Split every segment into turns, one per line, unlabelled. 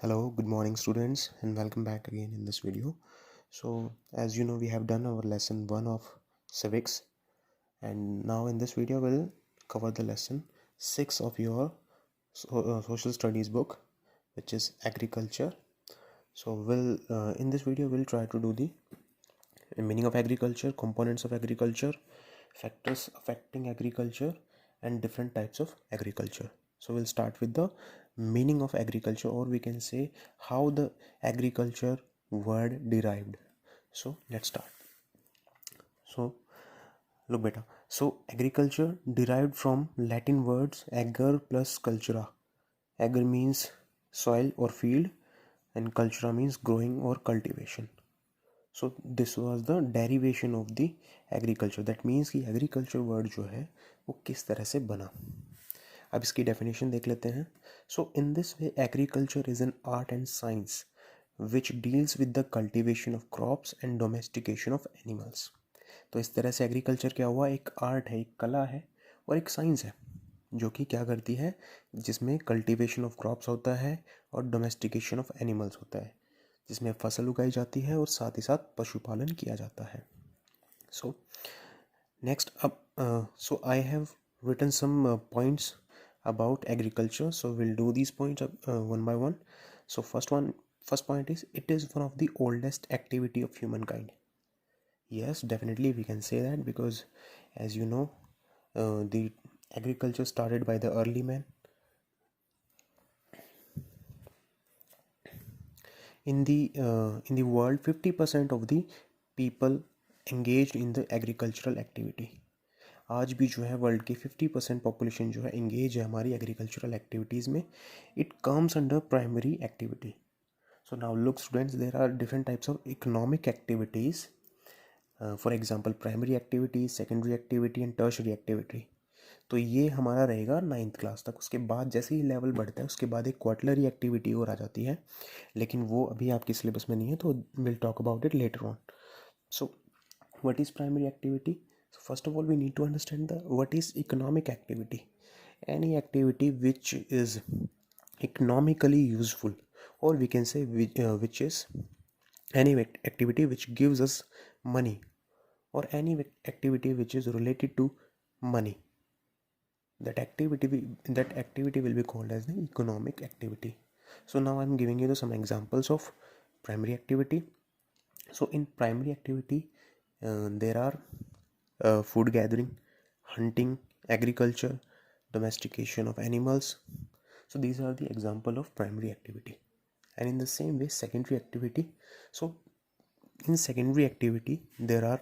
Hello, good morning students and welcome back again in this video. So as you know, we have done our lesson 1 of civics, and now in this video we'll cover the lesson 6 of your social studies book, which is agriculture. So in this video we'll try to do the meaning of agriculture, components of agriculture, factors affecting agriculture, and different types of agriculture. So we'll start with the meaning of agriculture, or we can say how the agriculture word derived. So let's start. So look beta. So agriculture derived from Latin words ager plus cultura. Ager means soil or field, and cultura means growing or cultivation. So this was the derivation of the agriculture. That means कि agriculture word जो है वो किस तरह से बना. अब इसकी डेफिनेशन देख लेते हैं. So in this way agriculture is an art and science which deals with the cultivation of crops and domestication of animals. तो इस तरह से एग्रीकल्चर क्या हुआ, एक आर्ट है, एक कला है और एक साइंस है जो कि क्या करती है, जिसमें कल्टिवेशन ऑफ क्रॉप्स होता है और डोमेस्टिकेशन ऑफ एनिमल्स होता है, जिसमें फसल उगाई जाती है और साथ ही साथ पशुपालन किया जाता है. सो नेक्स्ट अब so I have written some points about agriculture, so we'll do these points one by one. So first point is, it is one of the oldest activity of humankind. Yes, definitely we can say that, because as you know, the agriculture started by the early man. In the world, 50% of the people engaged in the agricultural activity. आज भी जो है world की 50% population जो है engage है हमारी agricultural activities में. It comes under primary activity. So now look students, there are different types of economic activities. For example primary activity, secondary activity and tertiary activity. तो ये हमारा रहेगा 9th क्लास तक. उसके बाद जैसे ही लेवल बढ़ता है उसके बाद एक क्वार्टरली एक्टिविटी और आ जाती है, लेकिन वो अभी आपके सिलेबस में नहीं है, तो will talk about it later on. So what is primary activity? So first of all, we need to understand what is economic activity. Any activity which is economically useful, or we can say which is any activity which gives us money, or any activity which is related to money. That activity will be called as the economic activity. So now I'm giving you some examples of primary activity. So in primary activity, there are food gathering, hunting, agriculture, domestication of animals. So these are the example of primary activity. And in the same way, secondary activity. So in secondary activity, there are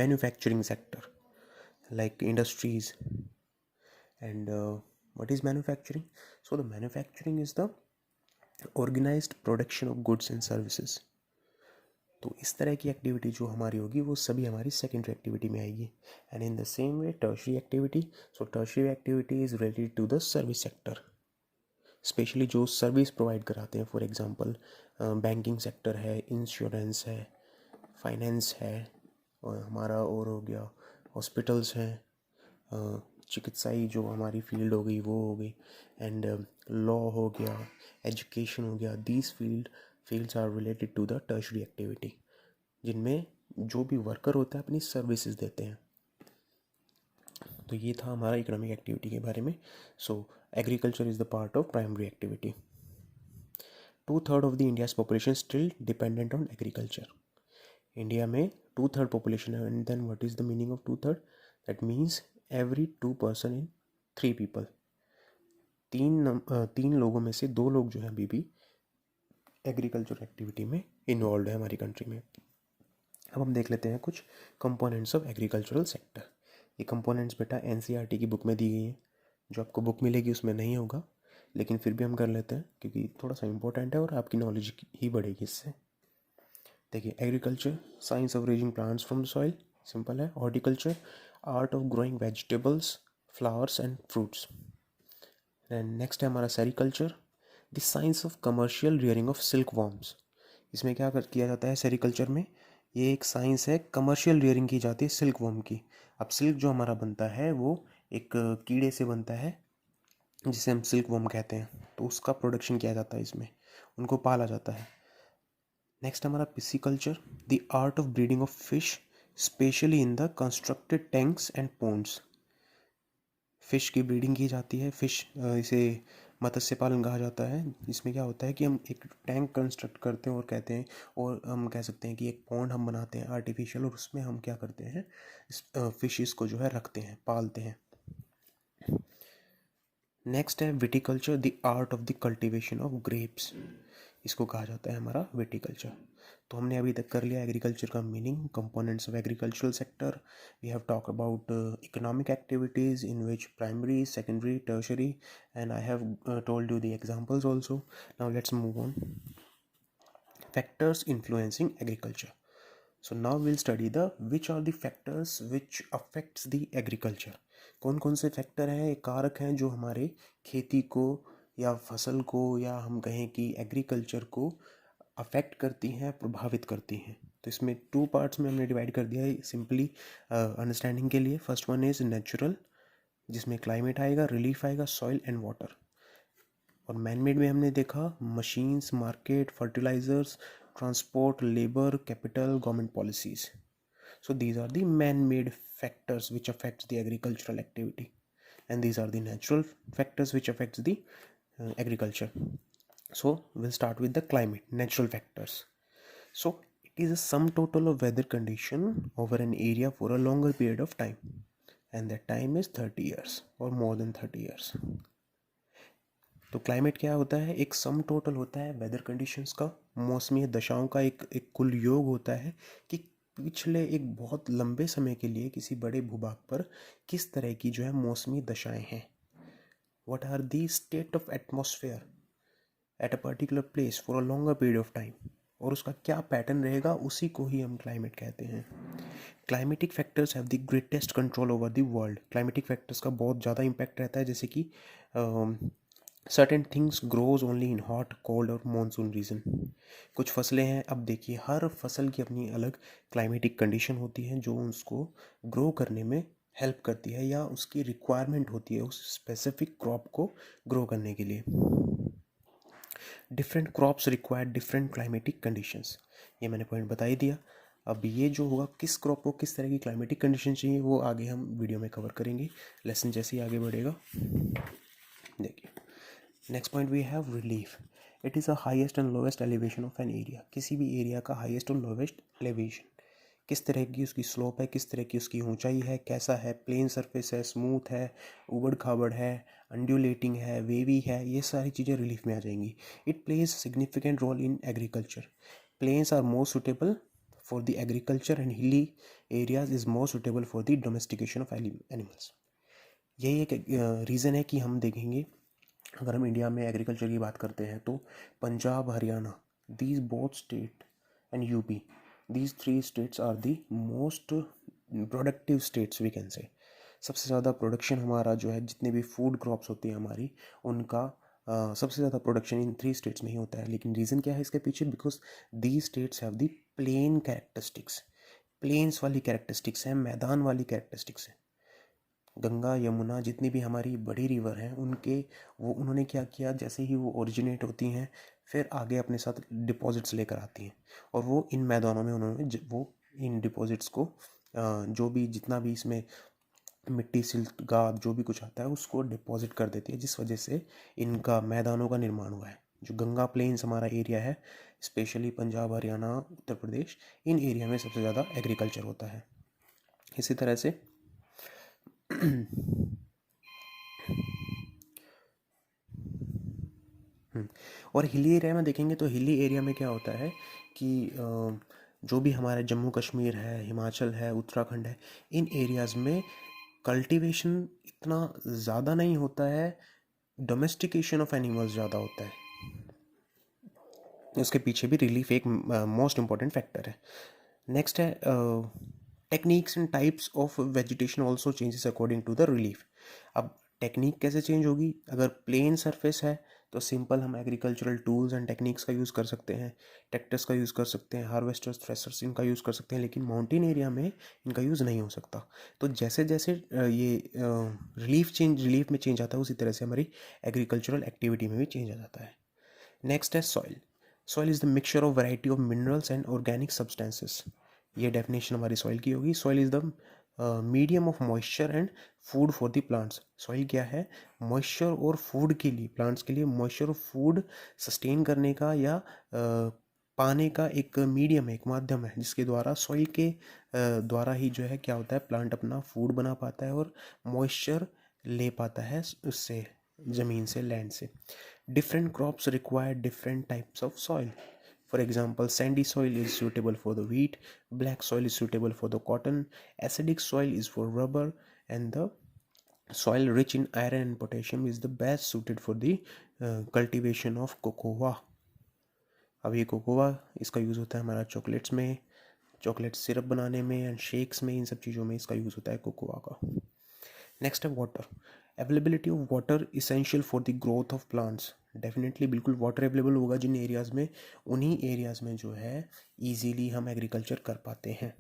manufacturing sector, like industries. And what is manufacturing? So the manufacturing is the organized production of goods and services. तो इस तरह की activity जो हमारी होगी वो सभी हमारी सेकेंडरी एक्टिविटी में आएगी. And in the same way tertiary activity. So tertiary activity is related to the service sector, specially जो सर्विस प्रोवाइड कराते हैं. फॉर एग्जांपल बैंकिंग सेक्टर है, इंश्योरेंस है, फाइनेंस है, और हमारा और हो गया हॉस्पिटल्स हैं, चिकित्साई जो हमारी फील्ड हो गई वो हो गई, एंड लॉ हो गया, एजुकेशन हो गया. These fields are related to the tertiary activity, जिनमें जो भी वर्कर होता है अपनी सर्विसेज देते हैं. तो ये था हमारा इकोनॉमिक एक्टिविटी के बारे में. So agriculture is the part of primary activity. 2/3 of the India's population still dependent on agriculture. India में 2/3 पॉपुलेशन है. And then what is the meaning of 2/3? That means every 2 person in 3 people. तीन लोगों में से 2 लोग जो हैं अभी भी एग्रीकल्चर एक्टिविटी में इन्वॉल्व है हमारी कंट्री में. अब हम देख लेते हैं कुछ कंपोनेंट्स ऑफ एग्रीकल्चरल सेक्टर. ये कंपोनेंट्स बेटा NCERT की बुक में दी गई हैं. जो आपको बुक मिलेगी उसमें नहीं होगा, लेकिन फिर भी हम कर लेते हैं क्योंकि थोड़ा सा इंपॉर्टेंट है और आपकी नॉलेज ही बढ़ेगी इससे. देखिए, agriculture science of raising plants from soil, simple है. Horticulture art of growing vegetables, flowers and fruits. And next है हमारा sericulture, the science of commercial rearing of silk worms. इसमें क्या किया जाता है सेरिकल्चर में? ये एक साइंस है, कमर्शियल रियरिंग की जाती है सिल्क वॉर्म की. अब सिल्क जो हमारा बनता है वो एक कीड़े से बनता है जिसे हम सिल्क वॉर्म कहते हैं. तो उसका प्रोडक्शन किया जाता है, इसमें उनको पाला जाता है। नेक्स्ट हमारा pisciculture, the art of breeding of fish specially in the constructed tanks and ponds. Fish की ब्रीडिंग की जाती है, इसे मत्स्य पालन कहा जाता है। इसमें क्या होता है कि हम एक टैंक कंस्ट्रक्ट करते हैं और कहते हैं, और हम कह सकते हैं कि एक पॉन्ड हम बनाते हैं आर्टिफिशियल, और उसमें हम क्या करते हैं, इस फिशेस को जो है रखते हैं, पालते हैं। नेक्स्ट है viticulture, the art of the cultivation of grapes. इसको कहा जाता है हमारा विटिकल्चर। तो हमने अभी तक कर लिया एग्रीकल्चर का meaning, components of agricultural sector. We have talk about economic activities in which primary, secondary, tertiary, and I have told you the examples also. Now let's move on. Factors influencing agriculture. So now we'll study the which are the factors which affects the agriculture. कौन कौन से factor हैं, कारक हैं जो हमारे खेती को या फसल को या हम कहें कि एग्रीकल्चर को अफेक्ट करती हैं, प्रभावित करती हैं। तो इसमें 2 पार्ट्स में हमने डिवाइड कर दिया है सिंपली अंडरस्टैंडिंग के लिए। फर्स्ट वन इज़ नेचुरल, जिसमें क्लाइमेट आएगा, रिलीफ आएगा, सॉइल एंड वाटर। और मैन मेड में हमने देखा machines, market, fertilisers, transport, labor, capital, government policies. So these are the man-made factors which affects the agricultural activity, and these are the natural factors which affects the agriculture. So we'll start with the climate, natural factors. So it is a sum total of weather condition over an area for a longer period of time, and that time is 30 years or more than 30 years. तो climate क्या होता है, एक sum total होता है weather conditions का, मौसमी दशाओं का एक कुल योग होता है कि पिछले एक बहुत लंबे समय के लिए किसी बड़े भूभाग पर किस तरह की जो है मौसमी दशाएं हैं। What are the state of atmosphere at a particular place for a longer period of time, और उसका क्या पैटर्न रहेगा, उसी को ही हम क्लाइमेट कहते हैं। Climatic factors have the greatest control over the world. Climatic factors का बहुत ज़्यादा इम्पैक्ट रहता है, जैसे कि certain things grows only in hot, cold और मानसून रीजन। कुछ फसलें हैं, अब देखिए हर फसल की अपनी अलग क्लाइमेटिक कंडीशन होती है जो उसको ग्रो करने में हेल्प करती है या उसकी रिक्वायरमेंट होती है उस स्पेसिफिक क्रॉप को ग्रो करने के लिए। Different crops require different climatic conditions, ये मैंने पॉइंट बता ही दिया। अब ये जो होगा किस क्रॉप को किस तरह की क्लाइमेटिक कंडीशन चाहिए वो आगे हम वीडियो में कवर करेंगे, लेसन जैसे ही आगे बढ़ेगा। देखिए next point we have relief. It is a highest and lowest elevation of an area. किसी भी एरिया का हाईएस्ट और लोवेस्ट एलिवेशन, किस तरह की उसकी स्लोप है, किस तरह की उसकी ऊंचाई है, कैसा है, प्लेन सरफेस है, स्मूथ है, उबड़ खाबड़ है, अंडुलेटिंग है, वेवी है, ये सारी चीज़ें रिलीफ में आ जाएंगी। It plays significant role in agriculture. Plains are more suitable for the agriculture and hilly areas is more suitable for the domestication of animals. यही एक रीज़न है कि हम देखेंगे अगर हम इंडिया में एग्रीकल्चर की बात करते हैं तो Punjab, Haryana, these both state and UP, these 3 states are the most productive states we can say. सबसे ज़्यादा प्रोडक्शन हमारा जो है, जितने भी फूड क्रॉप्स होती हैं हमारी, उनका सबसे ज़्यादा प्रोडक्शन इन 3 स्टेट्स में ही होता है। लेकिन रीज़न क्या है इसके पीछे, because these states have the plain characteristics, plains वाली कैरेक्टरिस्टिक्स हैं, मैदान वाली कैरेक्टरिस्टिक्स हैं। गंगा, यमुना, जितनी भी हमारी बड़ी रिवर हैं, उन्होंने क्या किया, जैसे ही वो ओरिजिनेट होती हैं फिर आगे अपने साथ डिपॉजिट्स लेकर आती हैं, और वो इन मैदानों में उन्होंने वो इन डिपॉजिट्स को जो भी जितना भी इसमें मिट्टी, सिल्ट, गाद, जो भी कुछ आता है उसको डिपॉजिट कर देती है, जिस वजह से इनका मैदानों का निर्माण हुआ है। जो गंगा प्लेन्स हमारा एरिया है, स्पेशली पंजाब, हरियाणा, उत्तर प्रदेश, इन एरिया में सबसे ज़्यादा एग्रीकल्चर होता है। इसी तरह से और हिली एरिया में देखेंगे तो हिली एरिया में क्या होता है कि जो भी हमारे जम्मू कश्मीर है, हिमाचल है, उत्तराखंड है, इन एरियाज़ में कल्टीवेशन इतना ज़्यादा नहीं होता है, डोमेस्टिकेशन ऑफ एनिमल्स ज़्यादा होता है। उसके पीछे भी रिलीफ एक मोस्ट इम्पॉर्टेंट फैक्टर है। नेक्स्ट है techniques and types of vegetation also changes according to the relief. अब टेक्निक कैसे चेंज होगी, अगर प्लेन सरफेस है तो सिंपल हम एग्रीकल्चरल टूल्स एंड टेक्निक्स का यूज़ कर सकते हैं, ट्रैक्टर्स का यूज़ कर सकते हैं, हार्वेस्टर्स, थ्रेशर्स इनका यूज़ कर सकते हैं, लेकिन माउंटेन एरिया में इनका यूज़ नहीं हो सकता। तो जैसे जैसे ये रिलीफ में चेंज आता है, उसी तरह से हमारी एग्रीकल्चरल एक्टिविटी में भी चेंज आ जाता है। नेक्स्ट है soil. Soil is the mixture of variety of minerals and organic substances. ये डेफिनेशन हमारी सॉइल की होगी। Soil is the medium of moisture and food for the plants. Soil क्या है? मॉइस्चर और फूड के लिए, प्लांट्स के लिए मॉइस्चर और फूड सस्टेन करने का या पाने का एक मीडियम है, एक माध्यम है, जिसके द्वारा सॉइल के द्वारा ही जो है क्या होता है, प्लांट अपना फूड बना पाता है और मॉइस्चर ले पाता है उससे, ज़मीन से, लैंड से। Different crops require different types of soil. For example, sandy soil is suitable for the wheat, black soil is suitable for the cotton, acidic soil is for rubber, and the soil rich in iron and potassium is the best suited for the cultivation of cocoa. अब ये cocoa, इसका use होता है हमारा chocolates में, chocolate syrup बनाने में and shakes में, इन सब चीज़ों में इसका यूज़ होता है कोकोआ का। नेक्स्ट है water. Availability of water essential for the growth of plants. Definitely बिल्कुल वाटर अवेलेबल होगा जिन एरियाज़ में, उन्हीं एरियाज़ में जो है ईजीली हम एग्रीकल्चर कर पाते हैं।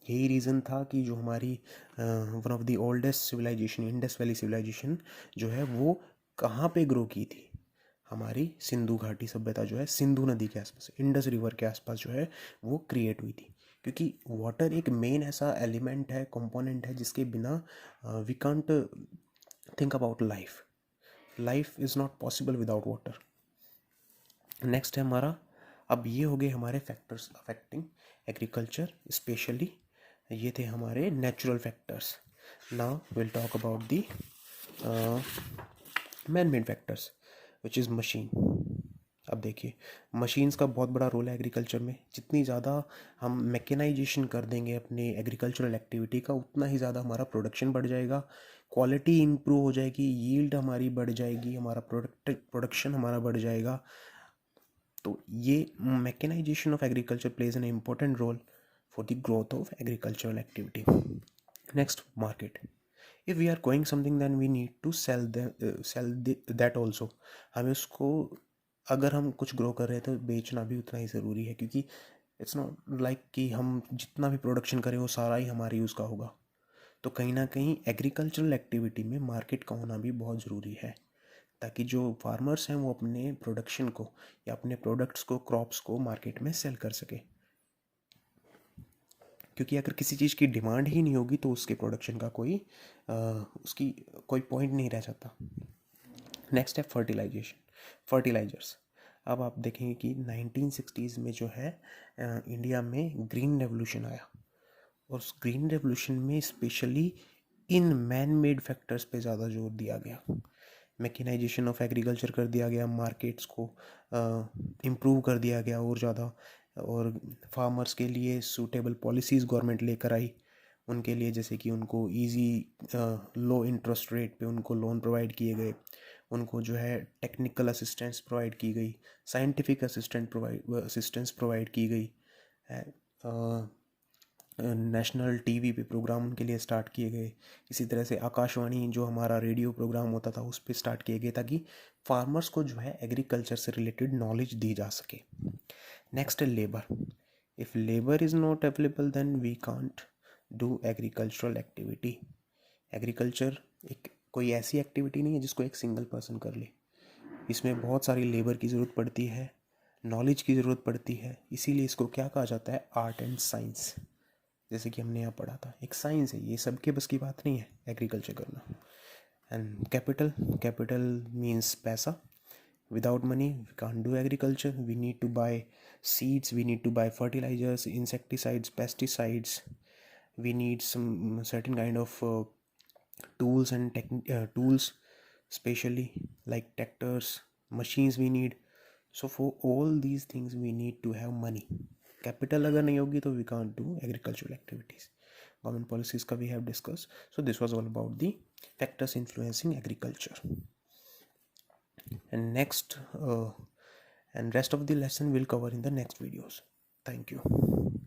यही रीज़न था कि जो हमारी one of the oldest civilisation, Indus valley civilisation जो है, वो कहाँ पे ग्रो की थी? हमारी सिंधु घाटी सभ्यता जो है, सिंधु नदी के आसपास, इंडस रिवर के आसपास जो है वो क्रिएट हुई थी। क्योंकि वाटर एक मेन ऐसा एलिमेंट है, कंपोनेंट है, जिसके बिना we can't think about life. Life is not possible without water. Next है हमारा, अब ये हो गए हमारे फैक्टर्स अफेक्टिंग एग्रीकल्चर स्पेशली, ये थे हमारे natural factors. Now will talk about the man made factors which is machine. अब देखिए, मशीन्स का बहुत बड़ा रोल है एग्रीकल्चर में। जितनी ज़्यादा हम मैकेनाइजेशन कर देंगे अपने एग्रीकल्चरल एक्टिविटी का, उतना ही ज़्यादा हमारा प्रोडक्शन बढ़ जाएगा, क्वालिटी इंप्रूव हो जाएगी, यील्ड हमारी बढ़ जाएगी, हमारा प्रोडक्शन हमारा बढ़ जाएगा। तो ये mechanisation of agriculture plays an important role for the growth of agricultural activity. Next, market. If we are going something then we need to sell that also. हमें उसको, अगर हम कुछ ग्रो कर रहे हैं तो बेचना भी उतना ही ज़रूरी है, क्योंकि इट्स नॉट लाइक कि हम जितना भी प्रोडक्शन करें वो सारा ही हमारे यूज़ का होगा। तो कहीं ना कहीं एग्रीकल्चरल एक्टिविटी में मार्केट का होना भी बहुत ज़रूरी है, ताकि जो फार्मर्स हैं वो अपने प्रोडक्शन को या अपने प्रोडक्ट्स को, क्रॉप्स को मार्केट में सेल कर सके। क्योंकि अगर किसी चीज़ की डिमांड ही नहीं होगी तो उसके प्रोडक्शन का उसकी कोई पॉइंट नहीं रह जाता। नेक्स्ट है फर्टिलाइजर्स। अब आप देखेंगे कि 1960s में जो है इंडिया में ग्रीन रेवोल्यूशन आया, और उस ग्रीन रेवोल्यूशन में specially in man made factors पे ज़्यादा जोर दिया गया। मैकेनाइजेशन ऑफ एग्रीकल्चर कर दिया गया, मार्केट्स को इम्प्रूव कर दिया गया और ज़्यादा, और फार्मर्स के लिए सूटेबल पॉलिसीज़ गवर्नमेंट लेकर आई उनके लिए, जैसे कि उनको इजी लो इंटरेस्ट रेट पे उनको लोन प्रोवाइड किए गए, उनको जो है टेक्निकल असिस्टेंस प्रोवाइड की गई, साइंटिफिक असिस्टेंस प्रोवाइड की गई, नेशनल टीवी पे प्रोग्राम उनके लिए स्टार्ट किए गए। इसी तरह से आकाशवाणी जो हमारा रेडियो प्रोग्राम होता था उस पर स्टार्ट किए गए, ताकि फार्मर्स को जो है एग्रीकल्चर से रिलेटेड नॉलेज दी जा सके। नेक्स्ट है labour. If labour is not available then we can't do agricultural activity. Agriculture एक कोई ऐसी एक्टिविटी नहीं है जिसको एक सिंगल पर्सन कर ले। इसमें बहुत सारी लेबर की ज़रूरत पड़ती है, नॉलेज की ज़रूरत पड़ती है। इसीलिए इसको क्या कहा जाता है? Art and science. जैसे कि हमने यहाँ पढ़ा था, एक साइंस है, ये सबके बस की बात नहीं है एग्रीकल्चर करना। एंड कैपिटल मीन्स पैसा। Without money we can't do agriculture. We need to buy seeds, we need to buy fertilizers, insecticides, pesticides. We need some certain kind of tools and tools, especially like tractors, machines we need. So for all these things we need to have money. Capital अगर नहीं होगी तो we can't do agricultural activities. Government policies का we have discussed. So this was all about the factors influencing agriculture. And next and rest of the lesson we'll cover in the next videos. Thank you.